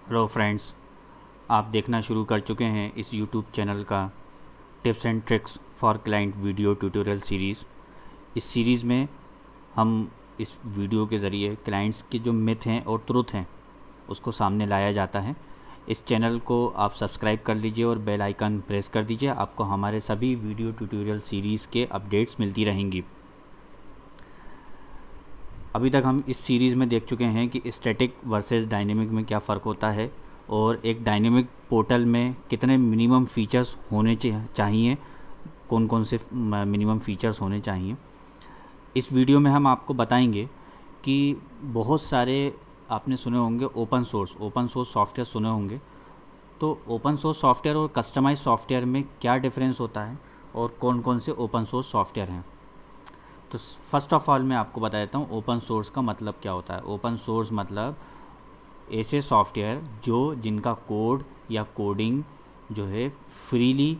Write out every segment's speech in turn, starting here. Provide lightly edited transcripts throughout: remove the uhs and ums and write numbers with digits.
Hello friends, आप देखना शुरू कर चुके हैं इस यूट्यूब चैनल का tips and tricks for client video tutorial series. इस सीरीज़ में हम इस वीडियो के ज़रिए क्लाइंट्स के जो मिथ हैं और ट्रुथ हैं उसको सामने लाया जाता है। इस चैनल को आप सब्सक्राइब कर लीजिए और बेल आइकन प्रेस कर दीजिए। आपको हमारे सभी वीडियो ट्यूटोरियल सीरीज़ के अपडेट्स मिलती रहेंगी। अभी तक हम इस सीरीज़ में देख चुके हैं कि स्टैटिक वर्सेस डायनेमिक में क्या फ़र्क होता है और एक डायनेमिक पोर्टल में कितने मिनिमम फ़ीचर्स होने चाहिए, कौन कौन से मिनिमम फ़ीचर्स होने चाहिए। इस वीडियो में हम आपको बताएंगे कि बहुत सारे आपने सुने होंगे ओपन सोर्स सॉफ्टवेयर सुने होंगे। तो ओपन सोर्स सॉफ्टवेयर और कस्टमाइज सॉफ्टवेयर में क्या डिफरेंस होता है और कौन कौन से ओपन सोर्स सॉफ्टवेयर हैं। तो फर्स्ट ऑफ ऑल मैं आपको बता देता हूँ ओपन सोर्स का मतलब क्या होता है। ओपन सोर्स मतलब ऐसे सॉफ्टवेयर जिनका कोड या कोडिंग जो है फ्रीली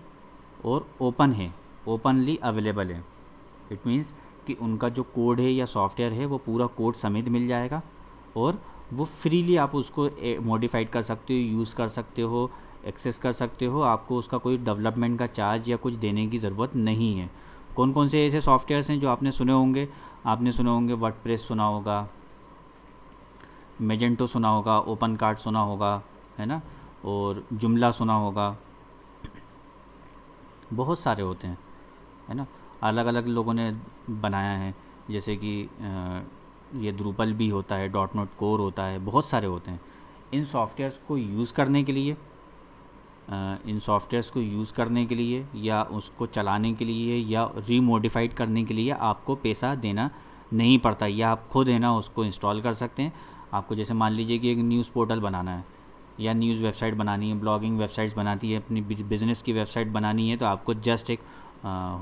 और ओपन है, ओपनली अवेलेबल है। इट मीन्स कि उनका जो कोड है या सॉफ्टवेयर है वो पूरा कोड समेत मिल जाएगा और वो फ्रीली आप उसको मॉडिफाइड कर सकते हो, यूज़ कर सकते हो, एक्सेस कर सकते हो। आपको उसका कोई डेवलपमेंट का चार्ज या कुछ देने की ज़रूरत नहीं है। कौन कौन से ऐसे सॉफ्टवेयर्स हैं जो आपने सुने होंगे? आपने सुने होंगे वर्डप्रेस सुना होगा, मेजेंटो सुना होगा, ओपन कार्ड सुना होगा, है ना, और जुमला सुना होगा। बहुत सारे होते हैं, है ना, अलग अलग लोगों ने बनाया है। जैसे कि ये द्रुपल भी होता है, डॉट नोट कोर होता है, बहुत सारे होते हैं। इन सॉफ्टवेयर्स को यूज़ करने के लिए इन सॉफ्टवेयर्स को यूज़ करने के लिए या उसको चलाने के लिए या रीमोडिफाइड करने के लिए आपको पैसा देना नहीं पड़ता, या आप खुद है ना उसको इंस्टॉल कर सकते हैं। आपको जैसे मान लीजिए कि एक न्यूज़ पोर्टल बनाना है या न्यूज़ वेबसाइट बनानी है, ब्लॉगिंग वेबसाइट्स बनाती है, अपनी बिजनेस की वेबसाइट बनानी है, तो आपको जस्ट एक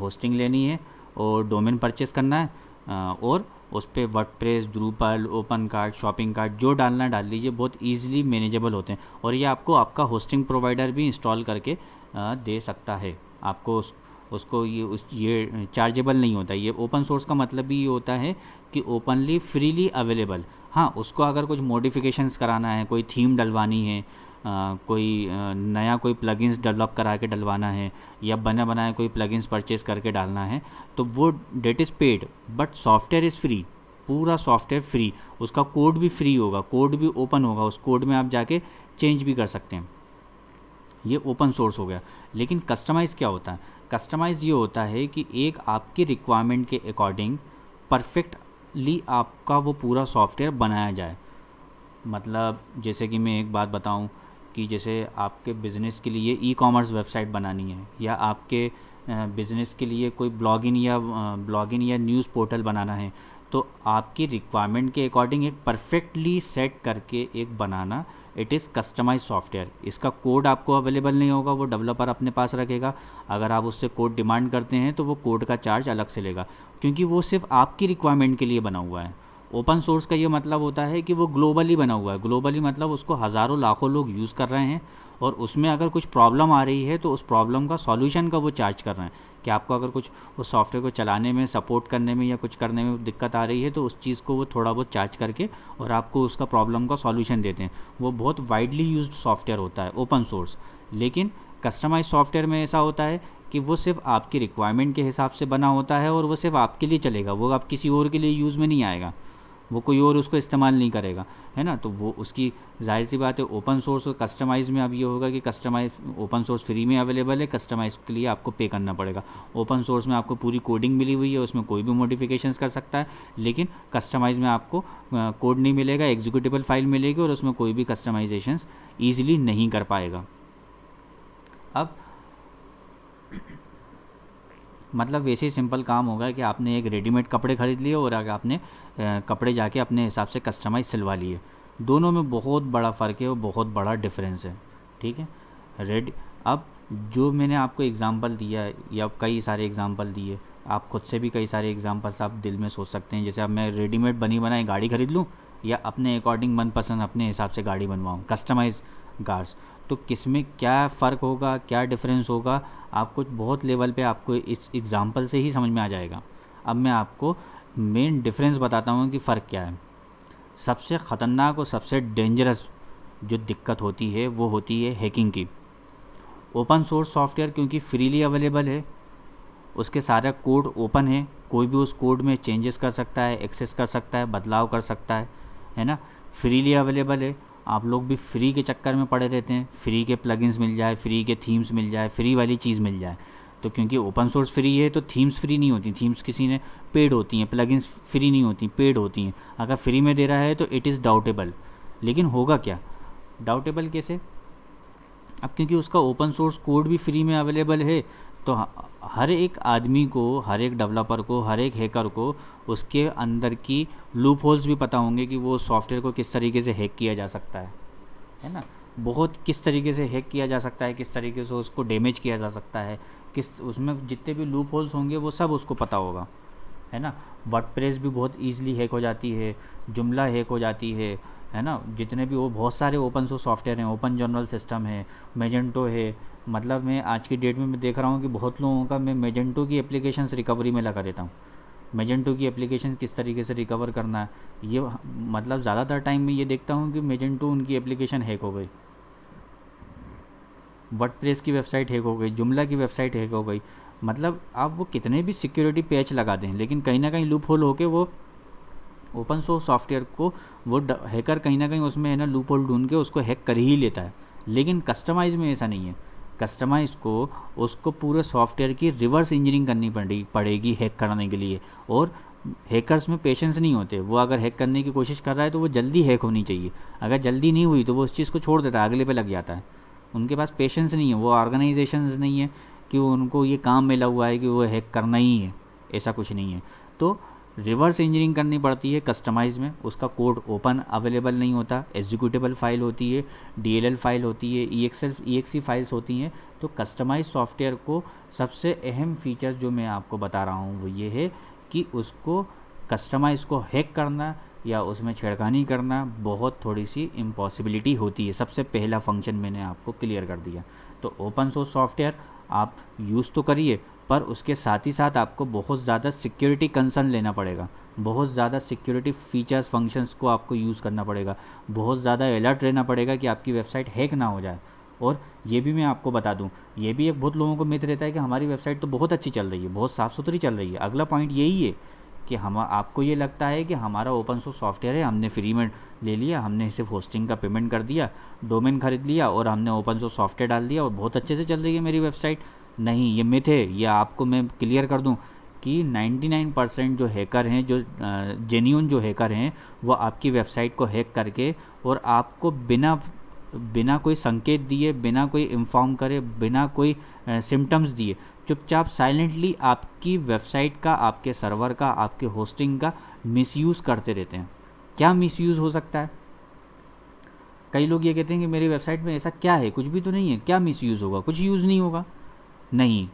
होस्टिंग लेनी है और डोमेन परचेस करना है और उस पर WordPress, Drupal, open card, shopping card जो डालना डाल लीजिए। बहुत ईजिली मैनेजेबल होते हैं और ये आपको आपका होस्टिंग प्रोवाइडर भी इंस्टॉल करके दे सकता है। आपको उसको ये चार्जेबल नहीं होता। ये ओपन सोर्स का मतलब भी ये होता है कि ओपनली फ्रीली अवेलेबल। हाँ, उसको अगर कुछ मॉडिफिकेशंस कराना है, कोई थीम डलवानी है, कोई नया कोई प्लगइन्स डेवलप करा के डलवाना है या बना बनाया कोई प्लगइन्स परचेस करके डालना है, तो वो that is paid but software is free. पूरा सॉफ्टवेयर फ्री, उसका कोड भी फ्री होगा, कोड भी ओपन होगा, उस कोड में आप जाके चेंज भी कर सकते हैं। ये ओपन सोर्स हो गया। लेकिन कस्टमाइज़ क्या होता है? कस्टमाइज़ ये होता है कि एक आपकी रिक्वायरमेंट के अकॉर्डिंग परफेक्टली आपका वो पूरा सॉफ्टवेयर बनाया जाए। मतलब जैसे कि मैं एक बात बताऊं कि जैसे आपके बिज़नेस के लिए ई कॉमर्स वेबसाइट बनानी है या आपके बिज़नेस के लिए कोई ब्लॉगिन या न्यूज़ पोर्टल बनाना है, तो आपकी रिक्वायरमेंट के अकॉर्डिंग एक परफेक्टली सेट करके एक बनाना, इट इज़ कस्टमाइज सॉफ्टवेयर। इसका कोड आपको अवेलेबल नहीं होगा, वो डेवलपर अपने पास रखेगा। अगर आप उससे कोड डिमांड करते हैं तो वो कोड का चार्ज अलग से लेगा, क्योंकि वो सिर्फ आपकी रिक्वायरमेंट के लिए बना हुआ है। ओपन सोर्स का ये मतलब होता है कि वो ग्लोबली बना हुआ है। ग्लोबली मतलब उसको हज़ारों लाखों लोग यूज़ कर रहे हैं और उसमें अगर कुछ प्रॉब्लम आ रही है तो उस प्रॉब्लम का सॉल्यूशन का वो चार्ज कर रहे हैं। कि आपको अगर कुछ उस सॉफ्टवेयर को चलाने में, सपोर्ट करने में या कुछ करने में दिक्कत आ रही है तो उस चीज़ को वो थोड़ा बहुत चार्ज करके और आपको उसका प्रॉब्लम का सॉल्यूशन देते हैं। वो बहुत वाइडली यूज्ड सॉफ्टवेयर होता है ओपन सोर्स। लेकिन कस्टमाइज सॉफ्टवेयर में ऐसा होता है कि वो सिर्फ आपकी रिक्वायरमेंट के हिसाब से बना होता है और वो सिर्फ आपके लिए चलेगा, वो आप किसी और के लिए यूज़ में नहीं आएगा, वो कोई और उसको इस्तेमाल नहीं करेगा, है ना। तो वो उसकी जाहिर सी बात है। ओपन सोर्स और कस्टमाइज़ में अब ये होगा कि कस्टमाइज ओपन सोर्स फ्री में अवेलेबल है, कस्टमाइज़ के लिए आपको पे करना पड़ेगा। ओपन सोर्स में आपको पूरी कोडिंग मिली हुई है, उसमें कोई भी मॉडिफिकेशंस कर सकता है। लेकिन कस्टमाइज़ में आपको कोड नहीं मिलेगा, एग्जीक्यूटिबल फाइल मिलेगी और उसमें कोई भी कस्टमाइजेशंस ईजिली नहीं कर पाएगा। अब मतलब वैसे ही सिंपल काम होगा कि आपने एक रेडीमेड कपड़े ख़रीद लिए और आगे आपने कपड़े जाके अपने हिसाब से कस्टमाइज सिलवा लिए। दोनों में बहुत बड़ा फ़र्क है और बहुत बड़ा डिफरेंस है, ठीक है। रेड अब जो मैंने आपको एग्ज़ाम्पल दिया है या कई सारे एग्ज़ाम्पल दिए, आप खुद से भी कई सारे एग्ज़ाम्पल्स आप दिल में सोच सकते हैं। जैसे अब मैं रेडीमेड बनी बनाई गाड़ी ख़रीद लूँ या अपने अकॉर्डिंग मनपसंद अपने हिसाब से गाड़ी बनवाऊँ, कस्टमाइज कार्स। तो किस में क्या फ़र्क होगा, क्या डिफरेंस होगा, आपको बहुत लेवल पे आपको इस एग्ज़ाम्पल से ही समझ में आ जाएगा। अब मैं आपको मेन डिफरेंस बताता हूँ कि फ़र्क क्या है। सबसे ख़तरनाक और सबसे डेंजरस जो दिक्कत होती है वो होती है हैकिंग की। ओपन सोर्स सॉफ्टवेयर क्योंकि फ्रीली अवेलेबल है, उसके सारा कोड ओपन है, कोई भी उस कोड में चेंजेस कर सकता है, एक्सेस कर सकता है, बदलाव कर सकता है ना। फ्रीली अवेलेबल है। आप लोग भी फ्री के चक्कर में पड़े रहते हैं, फ्री के प्लगइन्स मिल जाए, फ्री के थीम्स मिल जाए, फ्री वाली चीज़ मिल जाए। तो क्योंकि ओपन सोर्स फ्री है तो थीम्स फ्री नहीं होती, थीम्स किसी ने पेड होती हैं, प्लगइन्स फ्री नहीं होती, पेड होती हैं। अगर फ्री में दे रहा है तो इट इज़ डाउटेबल। लेकिन होगा क्या, डाउटेबल कैसे? अब क्योंकि उसका ओपन सोर्स कोड भी फ्री में अवेलेबल है, तो हर एक आदमी को, हर एक डेवलपर को, हर एक हैकर को उसके अंदर की लूप होल्स भी पता होंगे कि वो सॉफ्टवेयर को किस तरीके से हैक किया जा सकता है ना। बहुत किस तरीके से हैक किया जा सकता है, किस तरीके से उसको डैमेज किया जा सकता है, किस उसमें जितने भी लूप होल्स होंगे वो सब उसको पता होगा, है ना। वर्डप्रेस भी बहुत ईजिली हैक हो जाती है, जुमला हैक हो जाती है ना। जितने भी वो बहुत सारे ओपन सोर्स सॉफ्टवेयर हैं, ओपन जनरल सिस्टम है, मेजेंटो है। मतलब मैं आज की डेट में मैं देख रहा हूँ कि बहुत लोगों का मैं मेजेंटो की एप्लीकेशंस रिकवरी में लगा देता हूँ। मेजेंटो की एप्लीकेशन किस तरीके से रिकवर करना है, ये मतलब ज़्यादातर टाइम में ये देखता हूँ कि मेजेंटो उनकी एप्लीकेशन हैक हो गई, वर्डप्रेस की वेबसाइट हैक हो गई, जुमला की वेबसाइट हैक हो गई। मतलब आप वो कितने भी सिक्योरिटी पैच लगा दें, लेकिन कहीं ना कहीं लूप होल होके वो ओपन सोर्स सॉफ्टवेयर को वो हैकर कहीं ना कहीं उसमें है ना लूप होल ढूंढ के उसको हैक कर ही लेता है। लेकिन कस्टमाइज में ऐसा नहीं है। कस्टमाइज को उसको पूरे सॉफ्टवेयर की रिवर्स इंजीनियरिंग करनी पड़ेगी हैक करने के लिए। और हैकर्स में पेशेंस नहीं होते, वो अगर हैक करने की कोशिश कर रहा है तो वो जल्दी हैक होनी चाहिए। अगर जल्दी नहीं हुई तो वो उस चीज़ को छोड़ देता है, अगले पे लग जाता है। उनके पास पेशेंस नहीं है, वो ऑर्गेनाइजेशंस नहीं है कि उनको ये काम मिला हुआ है कि वो हैक करना ही है, ऐसा कुछ नहीं है। तो रिवर्स इंजीनियरिंग करनी पड़ती है कस्टमाइज में। उसका कोड ओपन अवेलेबल नहीं होता, एग्जीक्यूटेबल फाइल होती है, डीएलएल फाइल होती है, ईएक्सी फाइल्स होती हैं। तो कस्टमाइज सॉफ्टवेयर को सबसे अहम फीचर जो मैं आपको बता रहा हूँ वो ये है कि उसको कस्टमाइज को हैक करना या उसमें छेड़खानी करना बहुत थोड़ी सी इम्पॉसिबिलिटी होती है। सबसे पहला फंक्शन मैंने आपको क्लियर कर दिया। तो ओपन सोर्स सॉफ्टवेयर आप यूज़ तो करिए, पर उसके साथ ही साथ आपको बहुत ज़्यादा सिक्योरिटी कंसर्न लेना पड़ेगा, बहुत ज़्यादा सिक्योरिटी फीचर्स फंक्शंस को आपको यूज़ करना पड़ेगा, बहुत ज़्यादा अलर्ट रहना पड़ेगा कि आपकी वेबसाइट हैक ना हो जाए। और ये भी मैं आपको बता दूं, ये भी एक बहुत लोगों को मिथ रहता है कि हमारी वेबसाइट तो बहुत अच्छी चल रही है, बहुत साफ़ सुथरी चल रही है। अगला पॉइंट यही है कि हम आपको ये लगता है कि हमारा ओपन सोर्स सॉफ्टवेयर है, हमने फ्री में ले लिया, हमने सिर्फ होस्टिंग का पेमेंट कर दिया, डोमेन खरीद लिया और हमने ओपन सोर्स सॉफ्टवेयर डाल दिया और बहुत अच्छे से चल रही है मेरी वेबसाइट। नहीं, ये मिथ है। ये आपको मैं क्लियर कर दूं कि 99% जो हैकर हैं, जो जेन्यून जो हैकर हैं, वो आपकी वेबसाइट को हैक करके और आपको बिना बिना कोई संकेत दिए, बिना कोई इन्फॉर्म करे, बिना कोई सिम्टम्स दिए चुपचाप साइलेंटली आपकी वेबसाइट का, आपके सर्वर का, आपके होस्टिंग का मिसयूज़ करते रहते हैं। क्या मिसयूज़ हो सकता है? कई लोग ये कहते हैं कि मेरी वेबसाइट में ऐसा क्या है, कुछ भी तो नहीं है, क्या मिसयूज़ होगा? कुछ यूज़ नहीं होगा। नहीं,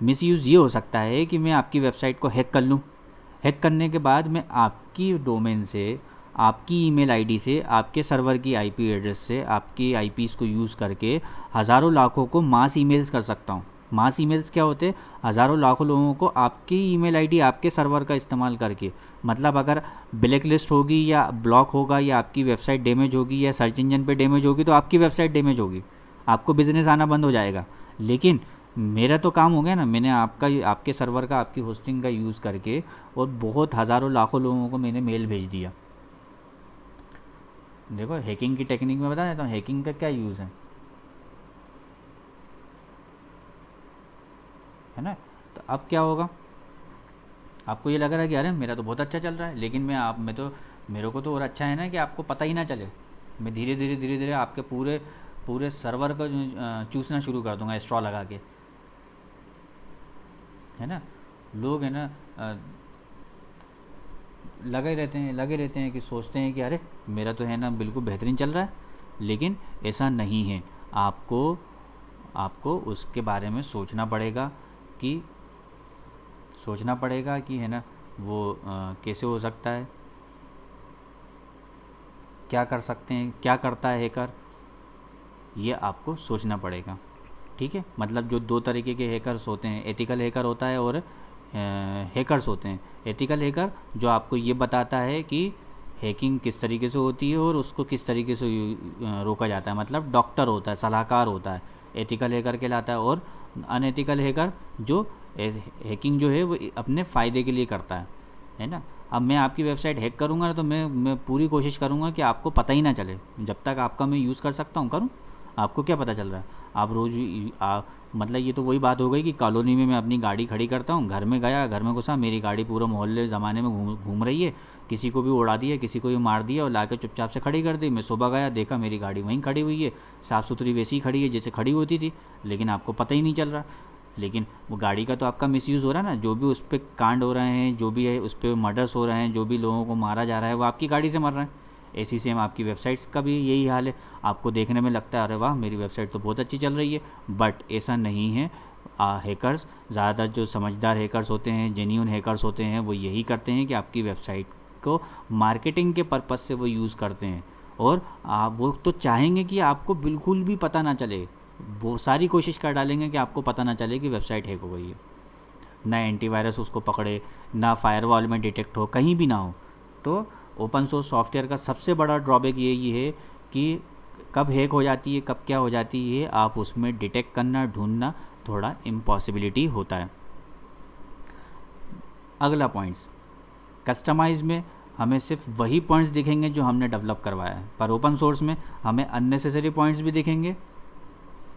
मिसयूज़ ये हो सकता है कि मैं आपकी वेबसाइट को हैक कर लूँ। हैक करने के बाद मैं आपकी डोमेन से, आपकी ईमेल आईडी से, आपके सर्वर की आईपी एड्रेस से, आपकी आईपीज़ को यूज़ करके हज़ारों लाखों को मास ईमेल्स कर सकता हूँ। मास ईमेल्स क्या होते हैं? हज़ारों लाखों लोगों को आपकी ईमेल आईडी, आपके सर्वर का इस्तेमाल करके, मतलब अगर ब्लैक लिस्ट होगी या ब्लॉक होगा या आपकी वेबसाइट डैमेज होगी या सर्च इंजन पे डैमेज होगी तो आपकी वेबसाइट डैमेज होगी, आपको बिज़नेस आना बंद हो जाएगा। लेकिन मेरा तो काम हो गया ना, मैंने आपका, आपके सर्वर का, आपकी होस्टिंग का यूज़ करके और बहुत हज़ारों लाखों लोगों को मैंने मेल भेज दिया। देखो, हैकिंग की टेक्निक में बता देता हूँ हैकिंग का क्या यूज़ है ना। तो अब क्या होगा, आपको ये लग रहा है कि अरे मेरा तो बहुत अच्छा चल रहा है, लेकिन मैं तो, मेरे को तो और अच्छा है ना कि आपको पता ही ना चले। मैं धीरे धीरे आपके पूरे पूरे सर्वर को चूसना शुरू कर दूंगा स्ट्रॉ लगा के, है ना। लोग है ना लगे रहते हैं कि सोचते हैं कि अरे मेरा तो है ना बिल्कुल बेहतरीन चल रहा है, लेकिन ऐसा नहीं है। आपको आपको उसके बारे में कि सोचना पड़ेगा कि है ना वो कैसे हो सकता है, क्या कर सकते हैं, क्या करता है हैकर, ये आपको सोचना पड़ेगा। ठीक है, मतलब जो दो तरीके के हैकर्स होते हैं, एथिकल हैकर होता है और हैकर्स होते हैं। एथिकल हैकर जो आपको ये बताता है कि हैकिंग किस तरीके से होती है और उसको किस तरीके से रोका जाता है। मतलब डॉक्टर होता है, सलाहकार होता है, एथिकल हैकर कहलाता है, और अनएथिकल हैकर जो हैकिंग जो है वो अपने फ़ायदे के लिए करता है ना। अब मैं आपकी वेबसाइट हैक करूँगा ना, तो मैं पूरी कोशिश करूँगा कि आपको पता ही ना चले। जब तक आपका मैं यूज़ कर सकता हूँ करूँ, आपको क्या पता चल रहा है। आप रोज़ मतलब ये तो वही बात हो गई कि कॉलोनी में मैं अपनी गाड़ी खड़ी करता हूँ, घर में गया, घर में घुसा, मेरी गाड़ी पूरा मोहल्ले ज़माने में घूम घूम रही है, किसी को भी उड़ा दिया, किसी को भी मार दिया और लाके चुपचाप से खड़ी कर दी। मैं सुबह गया, देखा मेरी गाड़ी वहीं खड़ी हुई है, साफ़ सुथरी वैसी ही खड़ी है जैसे खड़ी होती थी, लेकिन आपको पता ही नहीं चल रहा। लेकिन वो गाड़ी का तो आपका मिसयूज़ हो रहा है ना। जो भी उस पर कांड हो रहे हैं, जो भी है उस पर मर्डर्स हो रहे हैं, जो भी लोगों को मारा जा रहा है, वो आपकी गाड़ी से मर रहे हैं। ऐसी सेम आपकी वेबसाइट्स का भी यही हाल है। आपको देखने में लगता है अरे वाह मेरी वेबसाइट तो बहुत अच्छी चल रही है, बट ऐसा नहीं है। हैकर्स ज़्यादातर जो समझदार हैकर्स होते हैं, जेन्यून हैकर्स होते हैं, वो यही करते हैं कि आपकी वेबसाइट को मार्केटिंग के पर्पज़ से वो यूज़ करते हैं। और आप वो तो चाहेंगे कि आपको बिल्कुल भी पता ना चले, वो सारी कोशिश कर डालेंगे कि आपको पता ना चले कि वेबसाइट हैक हो गई है। ना एंटीवायरस उसको पकड़े, ना फायरवॉल में डिटेक्ट हो, कहीं भी ना हो। तो ओपन सोर्स सॉफ्टवेयर का सबसे बड़ा ड्रॉबैक यही है कि कब हैक हो जाती है, कब क्या हो जाती है, आप उसमें डिटेक्ट करना, ढूंढना थोड़ा इम्पॉसिबिलिटी होता है। अगला पॉइंट्स, कस्टमाइज में हमें सिर्फ वही पॉइंट्स दिखेंगे जो हमने डेवलप करवाया है, पर ओपन सोर्स में हमें अननेसेसरी पॉइंट्स भी दिखेंगे।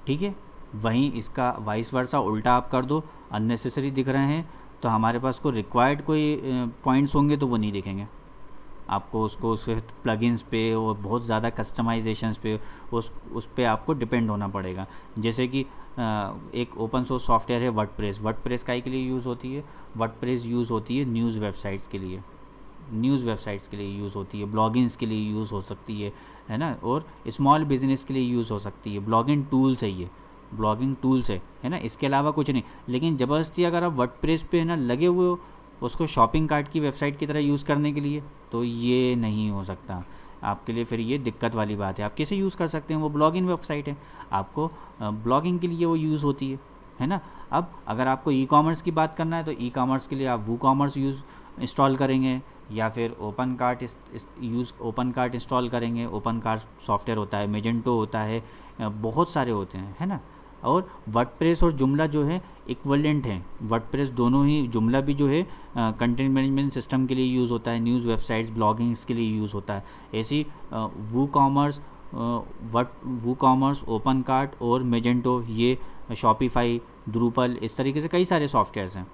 ठीक है, वहीं इसका वाइस वर्सा उल्टा आप कर दो, अननेसेसरी दिख रहे हैं तो हमारे पास कोई रिक्वायर्ड कोई पॉइंट्स होंगे तो वो नहीं दिखेंगे आपको। उसको उस प्लगइन्स पे और बहुत ज़्यादा कस्टमाइजेशंस पे उस पे आपको डिपेंड होना पड़ेगा। जैसे कि एक ओपन सोर्स सॉफ्टवेयर है वर्डप्रेस। वर्डप्रेस काहे के लिए यूज़ होती है? वर्डप्रेस यूज़ होती है न्यूज़ वेबसाइट्स के लिए, न्यूज़ वेबसाइट्स के लिए यूज़ होती है, ब्लॉगिंग्स के लिए यूज़ हो सकती है ना, और स्मॉल बिजनेस के लिए यूज़ हो सकती है। ब्लॉगिंग टूल्स है ये, ब्लॉगिंग टूल्स है ना, इसके अलावा कुछ नहीं। लेकिन ज़बरदस्ती अगर आप वर्डप्रेस पे है ना लगे हुए हो उसको शॉपिंग कार्ट की वेबसाइट की तरह यूज़ करने के लिए, तो ये नहीं हो सकता आपके लिए। फिर ये दिक्कत वाली बात है। आप कैसे यूज़ कर सकते हैं? वो ब्लॉगिंग वेबसाइट है, आपको ब्लॉगिंग के लिए वो यूज़ होती है ना। अब अगर आपको ई कॉमर्स की बात करना है तो ई कॉमर्स के लिए आप वो कॉमर्स इंस्टॉल करेंगे, या फिर ओपन कार्ट इंस्टॉल करेंगे। ओपन कार्ट सॉफ्टवेयर होता है, मेजेंटो होता है, बहुत सारे होते हैं, है ना। और वर्डप्रेस और जुमला जो है इक्विवेलेंट हैं। वर्डप्रेस दोनों ही, जुमला भी जो है कंटेंट मैनेजमेंट सिस्टम के लिए यूज़ होता है, न्यूज़ वेबसाइट्स ब्लॉगिंग्स के लिए यूज़ होता है। ऐसी वो कॉमर्स, ओपन कार्ट और मेजेंटो, ये शॉपिफाई, ड्रूपल, इस तरीके से कई सारे सॉफ्टवेयर्स हैं।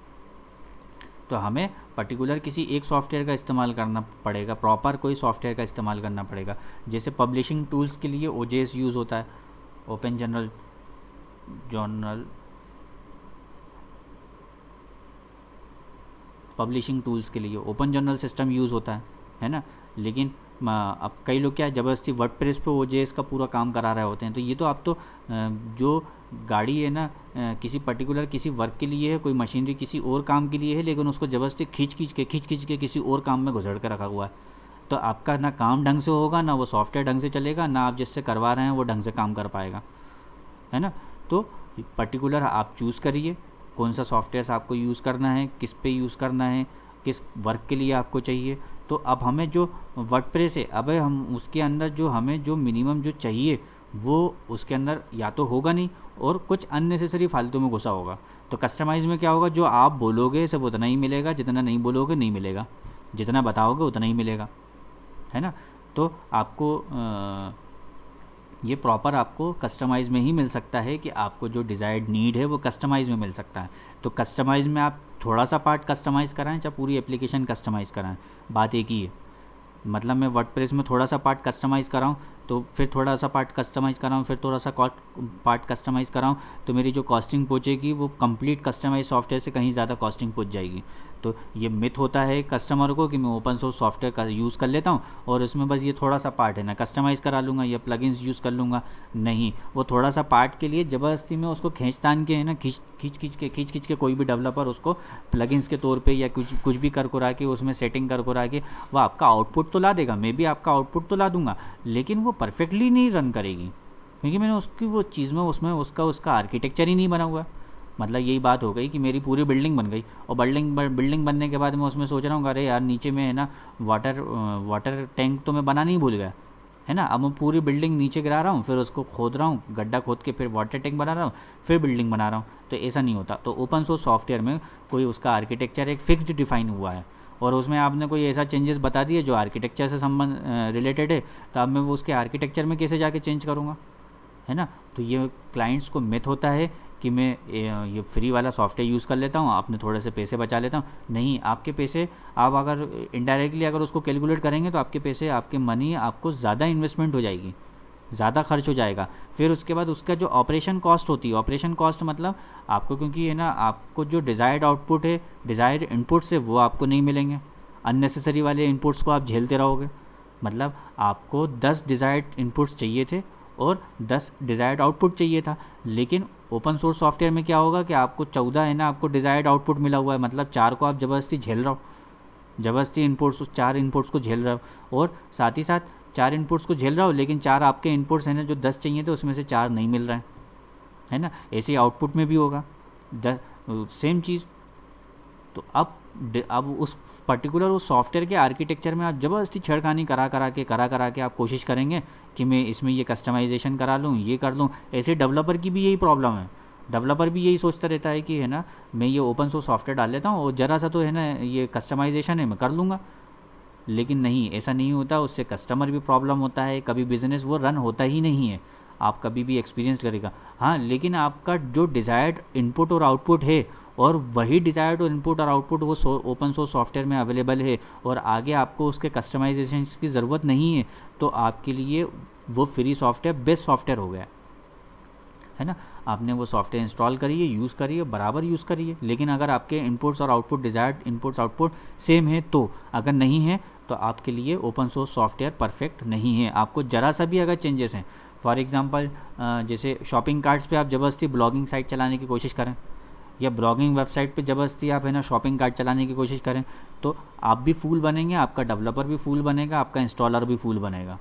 तो हमें पर्टिकुलर किसी एक सॉफ्टवेयर का इस्तेमाल करना पड़ेगा, प्रॉपर कोई सॉफ्टवेयर का इस्तेमाल करना पड़ेगा। जैसे पब्लिशिंग टूल्स के लिए OJS यूज़ होता है, ओपन जर्नल पब्लिशिंग टूल्स के लिए ओपन जर्नल सिस्टम यूज़ होता है ना। लेकिन अब कई लोग क्या है, ज़बरदस्ती वर्डप्रेस पे OJS का पूरा काम करा रहे होते हैं। तो ये तो आप तो जो गाड़ी है ना किसी पर्टिकुलर किसी वर्क के लिए है, कोई मशीनरी किसी और काम के लिए है, लेकिन उसको ज़बरदस्ती खींच के किसी और काम में घुसड़ के रखा हुआ है। तो आपका ना काम ढंग से होगा, ना वो सॉफ्टवेयर ढंग से चलेगा, ना आप जिससे करवा रहे हैं वो ढंग से काम कर पाएगा, है ना। तो पर्टिकुलर आप चूज़ करिए कौन सा सॉफ्टवेयर आपको यूज़ करना है, किस पे यूज़ करना है, किस वर्क के लिए आपको चाहिए। तो अब हमें जो वर्डप्रेस है, अब हम उसके अंदर जो हमें जो मिनिमम जो चाहिए वो उसके अंदर या तो होगा नहीं, और कुछ अननेसेसरी फालतू में घुसा होगा। तो कस्टमाइज़ में क्या होगा, जो आप बोलोगे सब उतना ही मिलेगा, जितना नहीं बोलोगे नहीं मिलेगा, जितना बताओगे उतना ही मिलेगा, है ना। तो आपको ये प्रॉपर आपको कस्टमाइज़ में ही मिल सकता है कि आपको जो डिज़ायर्ड नीड है वो कस्टमाइज़ में मिल सकता है। तो कस्टमाइज़ में आप थोड़ा सा पार्ट कस्टमाइज़ कराएं चाहे पूरी एप्लीकेशन कस्टमाइज़ कराएं, बात एक ही है। मतलब मैं वर्डप्रेस में थोड़ा सा पार्ट कस्टमाइज़ कराऊँ, तो फिर थोड़ा सा पार्ट कस्टमाइज़ कराऊँ, फिर थोड़ा सा पार्ट कस्टमाइज़ कराऊँ, तो मेरी जो कॉस्टिंग पहुँचेगी वो कंप्लीट कस्टमाइज सॉफ्टवेयर से कहीं ज़्यादा कॉस्टिंग पहुँच जाएगी। तो ये मिथ होता है कस्टमर को कि मैं ओपन सोर्स सॉफ्टवेयर का यूज़ कर लेता हूँ और इसमें बस ये थोड़ा सा पार्ट है ना कस्टमाइज़ करा लूँगा या प्लगइन्स यूज़ कर लूँगा। नहीं, वो थोड़ा सा पार्ट के लिए ज़बरदस्ती में उसको खींचतान के है ना, खींच के कोई भी डेवलपर उसको प्लगइन्स के तौर पे या कुछ भी कर कुरा के उसमें सेटिंग कर कुरा के वो आपका आउटपुट तो ला देगा। मैं भी आपका आउटपुट तो ला दूंगा, लेकिन वो परफेक्टली नहीं रन करेगी, क्योंकि मैंने उसकी वो चीज़ में उसका आर्किटेक्चर ही नहीं बना हुआ। मतलब यही बात हो गई कि मेरी पूरी बिल्डिंग बन गई, और बिल्डिंग बनने के बाद मैं उसमें सोच रहा हूँ अरे यार नीचे में है ना वाटर टैंक तो मैं बनाना ही भूल गया, है ना। अब मैं पूरी बिल्डिंग नीचे गिरा रहा हूँ, फिर उसको खोद रहा हूँ, गड्ढा खोद के फिर वाटर टैंक बना रहा हूँ, फिर बिल्डिंग बना रहा हूँ। तो ऐसा नहीं होता। तो ओपन सोर्स सॉफ्टवेयर में कोई उसका आर्किटेक्चर एक फिक्स्ड डिफाइन हुआ है, और उसमें आपने कोई ऐसा चेंजेस बता दिए जो आर्किटेक्चर से संबंध रिलेटेड है, तो अब मैं वो उसके आर्किटेक्चर में कैसे जाके चेंज करूँगा, है ना। तो ये क्लाइंट्स को मिथ होता है कि मैं ये फ्री वाला सॉफ्टवेयर यूज़ कर लेता हूँ, अपने थोड़े से पैसे बचा लेता हूँ। नहीं, आपके पैसे, आप अगर इनडायरेक्टली अगर उसको कैलकुलेट करेंगे तो आपके पैसे, आपके मनी आपको ज़्यादा इन्वेस्टमेंट हो जाएगी, ज़्यादा खर्च हो जाएगा। फिर उसके बाद उसका जो ऑपरेशन कॉस्ट होती है, ऑपरेशन कॉस्ट मतलब आपको, क्योंकि है ना आपको जो डिज़ायर्ड आउटपुट है, डिज़ायर्ड इनपुट्स है, वो आपको नहीं मिलेंगे। अननेसेसरी वाले इनपुट्स को आप झेलते रहोगे। मतलब आपको 10 डिज़ायर्ड इनपुट्स चाहिए थे और 10 डिज़ायर्ड आउटपुट चाहिए था, लेकिन ओपन सोर्स सॉफ्टवेयर में क्या होगा कि आपको 14 है ना आपको डिज़ायर्ड आउटपुट मिला हुआ है, मतलब 4 को आप ज़बरदस्ती झेल रहे हो, ज़बरदस्ती इनपुट्स, 4 इनपुट्स को झेल रहे हो, और साथ ही साथ 4 इनपुट्स को झेल रहा हो, लेकिन 4 आपके इनपुट्स हैं ना जो 10 चाहिए थे उसमें से 4 नहीं मिल रहे हैं, है ना। ऐसे ही आउटपुट में भी होगा सेम चीज़। तो अब उस पर्टिकुलर उस सॉफ्टवेयर के आर्किटेक्चर में आप ज़बरदस्ती छेड़खानी करा के आप कोशिश करेंगे कि मैं इसमें ये कस्टमाइजेशन करा लूँ, ये कर लूँ। ऐसे डेवलपर की भी यही प्रॉब्लम है। डेवलपर भी यही सोचता रहता है कि है ना मैं ये ओपन सोर्स सॉफ्टवेयर डाल लेता हूँ और ज़रा सा तो है ना ये कस्टमाइजेशन है मैं कर लूँगा। लेकिन नहीं, ऐसा नहीं होता। उससे कस्टमर भी प्रॉब्लम होता है, कभी बिज़नेस वो रन होता ही नहीं है। आप कभी भी एक्सपीरियंस करेगा। हाँ, लेकिन आपका जो डिज़ायर्ड इनपुट और आउटपुट है, और वही डिज़ायर्ड इनपुट और आउटपुट वो ओपन सोर्स सॉफ्टवेयर में अवेलेबल है, और आगे आपको उसके कस्टमाइजेशन की ज़रूरत नहीं है, तो आपके लिए वो फ्री सॉफ्टवेयर बेस्ट सॉफ्टवेयर हो गया, है ना। आपने वो सॉफ्टवेयर इंस्टॉल करिए, यूज़ करिए, बराबर यूज़ करिए। लेकिन अगर आपके इनपुट्स और output, desired inputs output same है तो, अगर नहीं है तो आपके लिए ओपन सोर्स सॉफ्टवेयर परफेक्ट नहीं है। आपको ज़रा सा भी अगर चेंजेस हैं, फॉर एग्जांपल जैसे शॉपिंग कार्ट्स पे आप ज़बरदस्ती ब्लॉगिंग साइट चलाने की कोशिश करें, या ब्लॉगिंग वेबसाइट पे ज़बरदस्ती आप है ना शॉपिंग कार्ट चलाने की कोशिश करें, तो आप भी फूल बनेंगे, आपका डेवलपर भी फूल बनेगा, आपका इंस्टॉलर भी फूल बनेगा।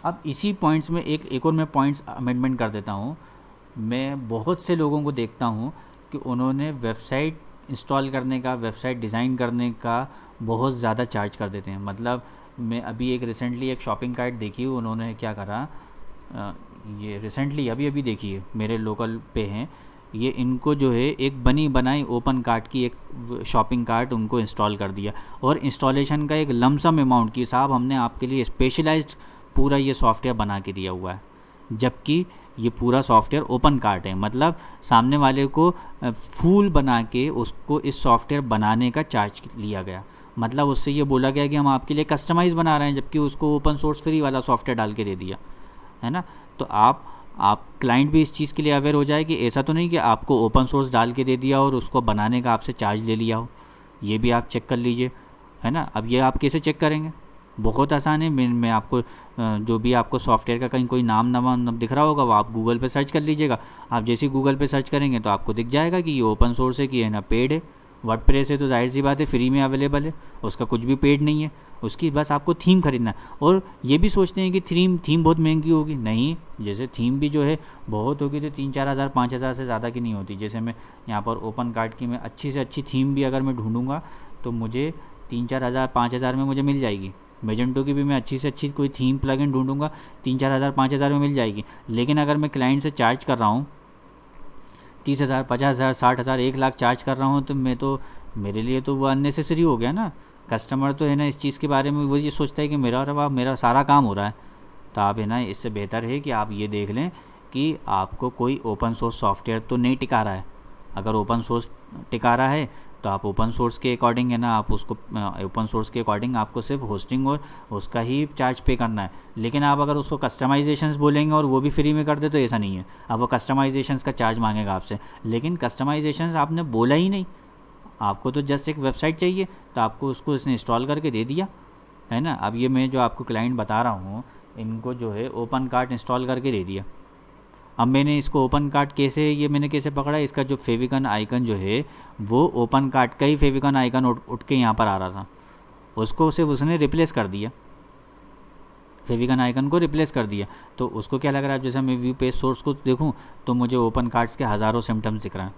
अब इसी पॉइंट्स में एक और मैं पॉइंट्स अमेंडमेंट कर देता हूँ। मैं बहुत से लोगों को देखता हूँ कि उन्होंने वेबसाइट इंस्टॉल करने का, वेबसाइट डिज़ाइन करने का बहुत ज़्यादा चार्ज कर देते हैं। मतलब मैं अभी रिसेंटली एक शॉपिंग कार्ट देखी, उन्होंने क्या करा, ये रिसेंटली अभी अभी देखी है, मेरे लोकल पे हैं ये, इनको जो है एक बनी बनाई ओपन कार्ट की एक शॉपिंग कार्ट उनको इंस्टॉल कर दिया, और इंस्टॉलेशन का एक लमसम अमाउंट की, साहब हमने आपके लिए स्पेशलाइज्ड पूरा ये सॉफ्टवेयर बना के दिया हुआ है, जबकि ये पूरा सॉफ्टवेयर ओपन कार्ट है। मतलब सामने वाले को फूल बना के उसको इस सॉफ्टवेयर बनाने का चार्ज लिया गया। मतलब उससे ये बोला गया कि हम आपके लिए कस्टमाइज़ बना रहे हैं, जबकि उसको ओपन सोर्स फ्री वाला सॉफ्टवेयर डाल के दे दिया, है ना। तो आप क्लाइंट भी इस चीज़ के लिए अवेयर हो जाए कि ऐसा तो नहीं कि आपको ओपन सोर्स डाल के दे दिया और उसको बनाने का आपसे चार्ज ले लिया हो। ये भी आप चेक कर लीजिए, है ना। अब ये आप कैसे चेक करेंगे? बहुत आसान है। मैं आपको जो भी आपको सॉफ्टवेयर का कहीं कोई नाम दिख रहा होगा, वो आप गूगल पे सर्च कर लीजिएगा। आप जैसे ही गूगल पे सर्च करेंगे तो आपको दिख जाएगा कि ये ओपन सोर्स है, कि है ना पेड है। वर्डप्रेस है तो जाहिर सी बात है फ्री में अवेलेबल है, उसका कुछ भी पेड नहीं है, उसकी बस आपको थीम खरीदना है। और ये भी सोचते हैं कि थीम बहुत महंगी होगी, नहीं। जैसे थीम भी जो है बहुत होगी तो 3-4 हज़ार 5 हज़ार से ज़्यादा की नहीं होती। जैसे मैं यहाँ पर ओपन कार्ट की मैं अच्छी से अच्छी थीम भी अगर मैं ढूंढूंगा तो मुझे 3-4 हज़ार 5 हज़ार में मुझे मिल जाएगी। मेजेंटो की भी मैं अच्छी से अच्छी कोई थीम प्लगइन ढूंढूंगा 3-4 हज़ार 5 हज़ार में मिल जाएगी। लेकिन अगर मैं क्लाइंट से चार्ज कर रहा हूँ 30 हज़ार 50 हज़ार 60 हज़ार 1 लाख चार्ज कर रहा हूँ, तो मैं तो, मेरे लिए तो वो अननेसेसरी हो गया ना। कस्टमर तो है ना इस चीज़ के बारे में वो ये सोचता है कि मेरा सारा काम हो रहा है। तो आप है ना, इससे बेहतर है कि आप ये देख लें कि आपको कोई ओपन सोर्स सॉफ्टवेयर तो नहीं टिका रहा है। अगर ओपन सोर्स टिका रहा है तो आप ओपन सोर्स के अकॉर्डिंग है ना, आप उसको ओपन सोर्स के अकॉर्डिंग आपको सिर्फ होस्टिंग और उसका ही चार्ज पे करना है। लेकिन आप अगर उसको कस्टमाइजेशंस बोलेंगे और वो भी फ्री में कर दे तो ऐसा नहीं है। अब वो कस्टमाइजेशंस का चार्ज मांगेगा आपसे, लेकिन कस्टमाइजेशंस आपने बोला ही नहीं। आपको तो जस्ट एक वेबसाइट चाहिए, तो आपको उसको इसने इंस्टॉल करके दे दिया, है ना। अब ये मैं जो आपको क्लाइंट बता रहा हूँ, इनको जो है ओपन कार्ट इंस्टॉल करके दे दिया। अब मैंने इसको ओपन कार्ट मैंने कैसे पकड़ा, इसका जो फेविकन आइकन जो है वो ओपन कार्ट का ही फेविकन आइकन उठ के यहाँ पर आ रहा था, उसको सिर्फ उसने रिप्लेस कर दिया। फेविगन आइकन को रिप्लेस कर दिया। तो उसको क्या लग रहा है, जैसे मैं व्यू पेज सोर्स को देखूँ तो मुझे ओपन कार्ड्स के हज़ारों सिम्टम्स दिख रहे हैं,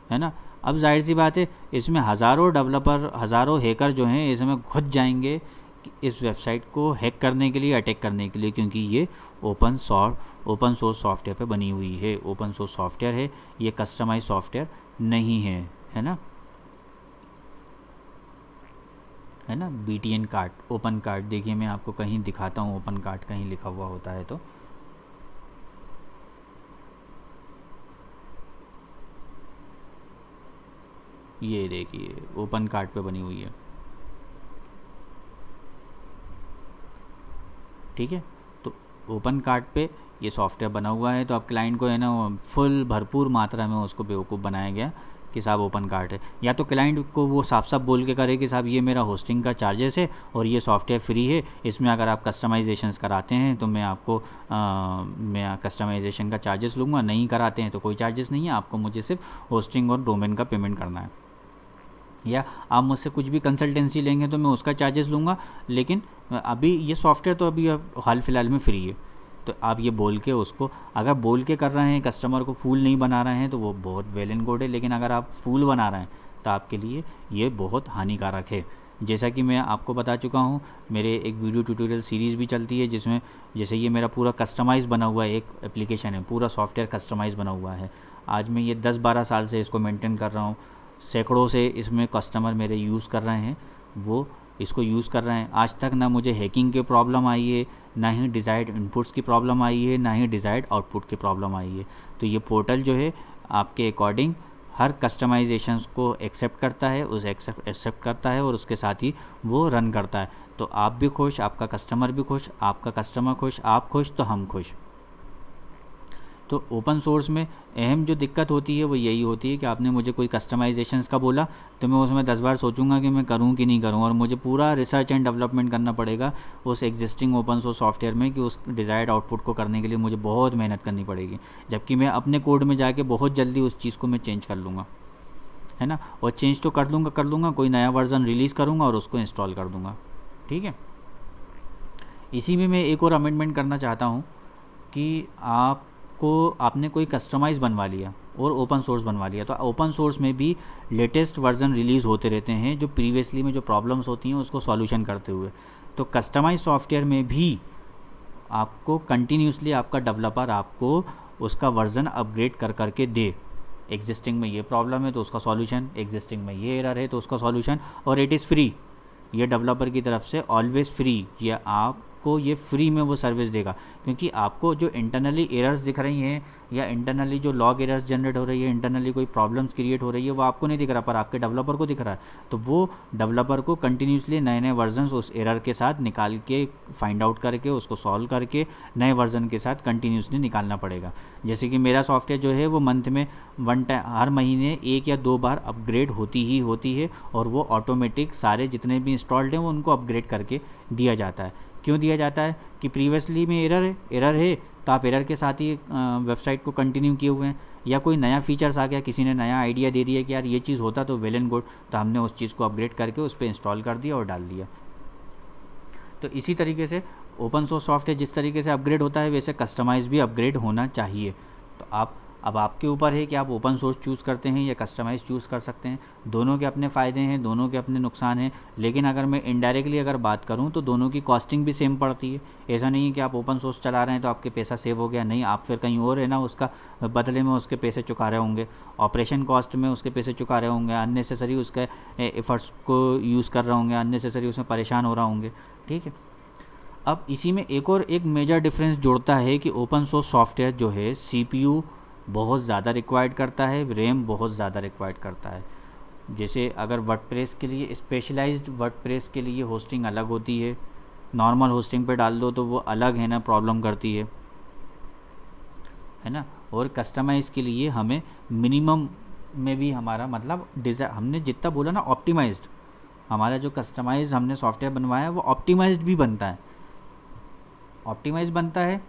है ना। अब जाहिर सी बात है, इसमें हज़ारों डेवलपर, हज़ारों हैकर जो हैं इसमें घुस जाएंगे कि इस वेबसाइट को हैक करने के लिए, अटैक करने के लिए, क्योंकि ये ओपन सोर्स सॉफ्टवेयर पे बनी हुई है, ओपन सोर्स सॉफ्टवेयर है, ये कस्टमाइज सॉफ्टवेयर नहीं है ना, है ना। BTN कार्ड, ओपन कार्ड, देखिए मैं आपको कहीं दिखाता हूँ, ओपन कार्ड कहीं लिखा हुआ होता है तो ये देखिए ओपन कार्ड पे बनी हुई है, ठीक है। तो ओपन कार्ड पे ये सॉफ्टवेयर बना हुआ है, तो अब क्लाइंट को है ना फुल भरपूर मात्रा में उसको बेवकूफ़ बनाया गया कि साहब ओपन कार्ड है। या तो क्लाइंट को वो साफ साफ बोल के करे कि साहब ये मेरा होस्टिंग का चार्जेस है और ये सॉफ्टवेयर फ्री है, इसमें अगर आप कस्टमाइजेशंस कराते हैं तो मैं आपको मैं कस्टमाइजेशन का चार्जेस लूँगा, नहीं कराते हैं तो कोई चार्जेस नहीं है, आपको मुझे सिर्फ होस्टिंग और डोमेन का पेमेंट करना है। या आप मुझसे कुछ भी कंसल्टेंसी लेंगे तो मैं उसका चार्जेस लूँगा, लेकिन अभी ये सॉफ्टवेयर तो अभी हाल फिलहाल में फ्री है। तो आप ये बोल के उसको, अगर बोल के कर रहे हैं, कस्टमर को फूल नहीं बना रहे हैं तो वो बहुत वेल एंड गुड है, लेकिन अगर आप फूल बना रहे हैं तो आपके लिए ये बहुत हानिकारक है। जैसा कि मैं आपको बता चुका हूँ, मेरे एक वीडियो ट्यूटोरियल सीरीज़ भी चलती है जिसमें, जैसे ये मेरा पूरा कस्टमाइज़ बना हुआ है, एक एप्लीकेशन है, पूरा सॉफ्टवेयर कस्टमाइज़ बना हुआ है। आज मैं ये 10-12 साल से इसको मेंटेन कर रहा हूँ, सैकड़ों से इसमें कस्टमर मेरे यूज़ कर रहे हैं, वो इसको यूज़ कर रहे हैं। आज तक ना मुझे हैकिंग की प्रॉब्लम आई है, ना ही डिज़ायर्ड इनपुट्स की प्रॉब्लम आई है, ना ही डिज़ायर्ड आउटपुट की प्रॉब्लम आई है। तो ये पोर्टल जो है आपके अकॉर्डिंग हर कस्टमाइजेशंस को एक्सेप्ट करता है, उस एक्सेप्ट करता है और उसके साथ ही वो रन करता है। तो आप भी खुश, आपका कस्टमर भी खुश, आपका कस्टमर खुश, आप खुश तो हम खुश। तो ओपन सोर्स में अहम जो दिक्कत होती है वो यही होती है कि आपने मुझे कोई कस्टमाइजेशंस का बोला तो मैं उसमें 10 बार सोचूंगा कि मैं करूं कि नहीं करूं, और मुझे पूरा रिसर्च एंड डेवलपमेंट करना पड़ेगा उस एग्जिस्टिंग ओपन सोर्स सॉफ्टवेयर में कि उस डिज़ायर्ड आउटपुट को करने के लिए मुझे बहुत मेहनत करनी पड़ेगी, जबकि मैं अपने कोड में जाके बहुत जल्दी उस चीज़ को मैं चेंज कर लूँगा, है ना। और चेंज तो कर लूँगा, कोई नया वर्जन रिलीज़ करूँगा और उसको इंस्टॉल कर दूँगा, ठीक है। इसी में मैं एक और अमेंडमेंट करना चाहता हूँ कि आपने कोई कस्टमाइज़ बनवा लिया और ओपन सोर्स बनवा लिया, तो ओपन सोर्स में भी लेटेस्ट वर्जन रिलीज़ होते रहते हैं जो प्रीवियसली में जो प्रॉब्लम्स होती हैं उसको सॉल्यूशन करते हुए। तो कस्टमाइज सॉफ्टवेयर में भी आपको कंटिन्यूसली आपका डेवलपर आपको उसका वर्जन अपग्रेड कर करके दे। एग्जिस्टिंग में ये प्रॉब्लम है तो उसका सॉल्यूशन, एग्जिस्टिंग में ये एरर है तो उसका सॉल्यूशन, और इट इज़ फ्री। ये डेवलपर की तरफ से ऑलवेज़ फ्री, या आपको ये फ्री में वो सर्विस देगा, क्योंकि आपको जो इंटरनली एरर्स दिख रही हैं या इंटरनली जो लॉग एरर्स जनरेट हो रही है, इंटरनली कोई प्रॉब्लम्स क्रिएट हो रही है, वो आपको नहीं दिख रहा पर आपके डेवलपर को दिख रहा है। तो वो डेवलपर को कंटिन्यूसली नए नए वर्जन्स उस एरर के साथ निकाल के, फाइंड आउट करके, उसको सॉल्व करके नए वर्जन के साथ कंटिन्यूसली निकालना पड़ेगा। जैसे कि मेरा सॉफ्टवेयर जो है वो मंथ में हर महीने 1 या 2 बार अपग्रेड होती है, और वो ऑटोमेटिक सारे जितने भी इंस्टॉल्ड हैं वो उनको अपग्रेड करके दिया जाता है। क्यों दिया जाता है कि प्रीवियसली में एरर है तो आप एरर के साथ ही वेबसाइट को कंटिन्यू किए हुए हैं, या कोई नया फीचर्स आ गया, किसी ने नया आइडिया दे दिया कि यार ये चीज़ होता तो वेल एंड गुड, तो हमने उस चीज़ को अपग्रेड करके उस पर इंस्टॉल कर दिया और डाल दिया। तो इसी तरीके से ओपन सोर्स सॉफ्टवेयर जिस तरीके से अपग्रेड होता है वैसे कस्टमाइज भी अपग्रेड होना चाहिए। तो अब आपके ऊपर है कि आप ओपन सोर्स चूज़ करते हैं या कस्टमाइज चूज़ कर सकते हैं। दोनों के अपने फ़ायदे हैं, दोनों के अपने नुकसान हैं, लेकिन अगर मैं इनडायरेक्टली अगर बात करूं तो दोनों की कॉस्टिंग भी सेम पड़ती है। ऐसा नहीं है कि आप ओपन सोर्स चला रहे हैं तो आपके पैसा सेव हो गया, नहीं, आप फिर कहीं और है ना उसका बदले में उसके पैसे चुका रहे होंगे, ऑपरेशन कॉस्ट में उसके पैसे चुका रहे होंगे, अननेसेसरी उसके एफर्ट्स को यूज़ कर रहे होंगे, अननेसेसरी उसमें परेशान हो रहा होंगे, ठीक है। अब इसी में एक मेजर डिफरेंस जोड़ता है कि ओपन सोर्स सॉफ्टवेयर जो है CPU बहुत ज़्यादा रिक्वायर्ड करता है, रैम बहुत ज़्यादा रिक्वायर्ड करता है। जैसे अगर वर्डप्रेस के लिए, स्पेशलाइज्ड वर्डप्रेस के लिए होस्टिंग अलग होती है, नॉर्मल होस्टिंग पे डाल दो तो वो अलग है ना, प्रॉब्लम करती है ना। और कस्टमाइज़ के लिए हमें मिनिमम में भी हमारा मतलब हमने जितना बोला ना ऑप्टिमाइज्ड, हमारा जो कस्टमाइज हमने सॉफ्टवेयर बनवाया है वो ऑप्टिमाइज्ड भी बनता है। ऑप्टिमाइज बनता है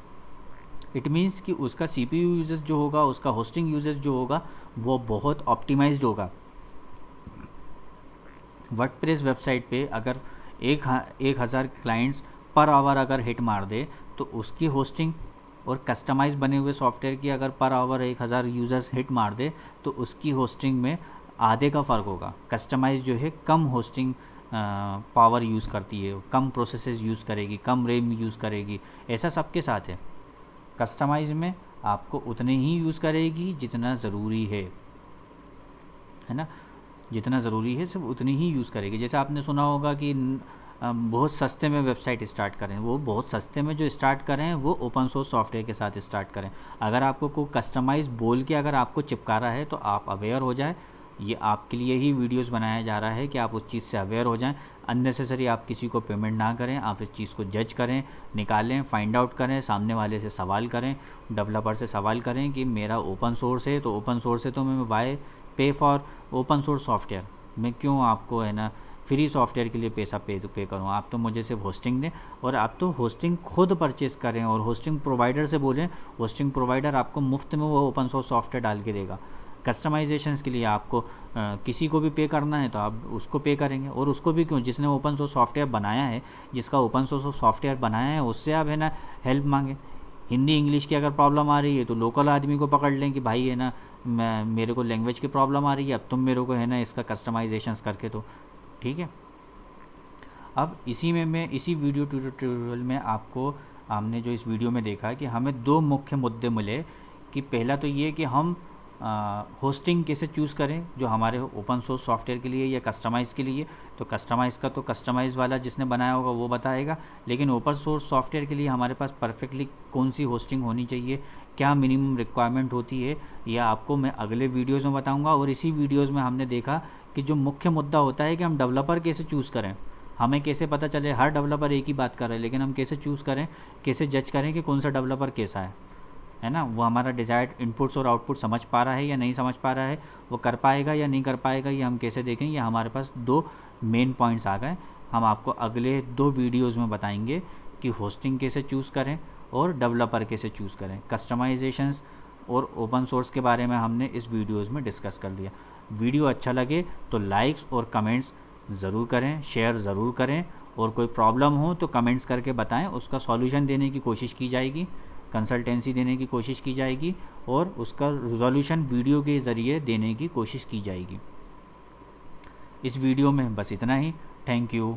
इट मीन्स कि उसका CPU यूजेस जो होगा, उसका होस्टिंग यूजेस जो होगा वो बहुत ऑप्टिमाइज्ड होगा। वर्डप्रेस वेबसाइट पे अगर 1000 क्लाइंट्स पर आवर अगर हिट मार दे तो उसकी होस्टिंग और कस्टमाइज बने हुए सॉफ्टवेयर की अगर पर आवर 1000 यूज़र्स हिट मार दे तो उसकी होस्टिंग में आधे का फ़र्क होगा। कस्टमाइज जो है कम होस्टिंग पावर यूज़ करती है, कम प्रोसेसेस यूज़ करेगी, कम रैम यूज़ करेगी। ऐसा सबके साथ है। कस्टमाइज में आपको उतने ही यूज़ करेगी जितना ज़रूरी है ना, जितना ज़रूरी है सिर्फ उतनी ही यूज़ करेगी। जैसे आपने सुना होगा कि बहुत सस्ते में वेबसाइट स्टार्ट करें, वो बहुत सस्ते में जो स्टार्ट करें वो ओपन सोर्स सॉफ्टवेयर के साथ स्टार्ट करें। अगर आपको कोई कस्टमाइज बोल के अगर आपको चिपका रहा है तो आप अवेयर हो जाए। ये आपके लिए ही वीडियोस बनाया जा रहा है कि आप उस चीज़ से अवेयर हो जाएं। अननेसेसरी आप किसी को पेमेंट ना करें, आप इस चीज़ को जज करें, निकालें, फाइंड आउट करें, सामने वाले से सवाल करें, डेवलपर से सवाल करें कि मेरा ओपन सोर्स है तो ओपन सोर्स है तो मैं वाई पे फॉर ओपन सोर्स सॉफ्टवेयर, मैं क्यों आपको है ना फ्री सॉफ्टवेयर के लिए पैसा पे करूँ। आप तो मुझे सिर्फ होस्टिंग दें, और आप तो होस्टिंग खुद परचेज़ करें और होस्टिंग प्रोवाइडर से बोलें, होस्टिंग प्रोवाइडर आपको मुफ्त में वो ओपन सोर्स सॉफ्टवेयर डाल के देगा। कस्टमाइजेशंस के लिए आपको किसी को भी पे करना है तो आप उसको पे करेंगे, और उसको भी क्यों, जिसने ओपन सोर्स सॉफ्टवेयर बनाया है, जिसका ओपन सोर्स सॉफ्टवेयर बनाया है उससे आप है ना हेल्प मांगें। हिंदी इंग्लिश की अगर प्रॉब्लम आ रही है तो लोकल आदमी को पकड़ लें कि भाई है ना मेरे को लैंग्वेज की प्रॉब्लम आ रही है, अब तुम मेरे को है ना इसका कस्टमाइजेशंस करके दो, ठीक है। अब इसी में मैं इसी वीडियो ट्यूटोरियल में आपको हमने जो इस वीडियो में देखा कि हमें दो मुख्य मुद्दे मिले कि पहला तो ये कि हम होस्टिंग कैसे चूज़ करें जो हमारे ओपन सोर्स सॉफ्टवेयर के लिए या कस्टमाइज़ के लिए। तो कस्टमाइज़ का तो कस्टमाइज़ वाला जिसने बनाया होगा वो बताएगा, लेकिन ओपन सोर्स सॉफ्टवेयर के लिए हमारे पास परफेक्टली कौन सी होस्टिंग होनी चाहिए, क्या मिनिमम रिक्वायरमेंट होती है, यह आपको मैं अगले वीडियोज़ में बताऊँगा। और इसी वीडियोज़ में हमने देखा कि जो मुख्य मुद्दा होता है कि हम डेवलपर कैसे चूज़ करें, हमें कैसे पता चले, हर डेवलपर एक ही बात कर रहे हैं लेकिन हम कैसे चूज़ करें, कैसे जज करें कि कौन सा डेवलपर कैसा है ना, वो हमारा डिज़ायर्ड इनपुट्स और आउटपुट समझ पा रहा है या नहीं समझ पा रहा है, वो कर पाएगा या नहीं कर पाएगा, ये हम कैसे देखें। ये हमारे पास दो मेन पॉइंट्स आ गए। हम आपको अगले दो वीडियोज़ में बताएंगे कि होस्टिंग कैसे चूज़ करें और डेवलपर कैसे चूज़ करें। कस्टमाइजेशंस और ओपन सोर्स के बारे में हमने इस वीडियोज़ में डिस्कस कर लिया। वीडियो अच्छा लगे तो लाइक्स और कमेंट्स ज़रूर करें, शेयर ज़रूर करें, और कोई प्रॉब्लम हो तो कमेंट्स करके बताएं, उसका सॉल्यूशन देने की कोशिश की जाएगी, कंसल्टेंसी देने की कोशिश की जाएगी, और उसका रिजोल्यूशन वीडियो के ज़रिए देने की कोशिश की जाएगी। इस वीडियो में बस इतना ही। Thank you.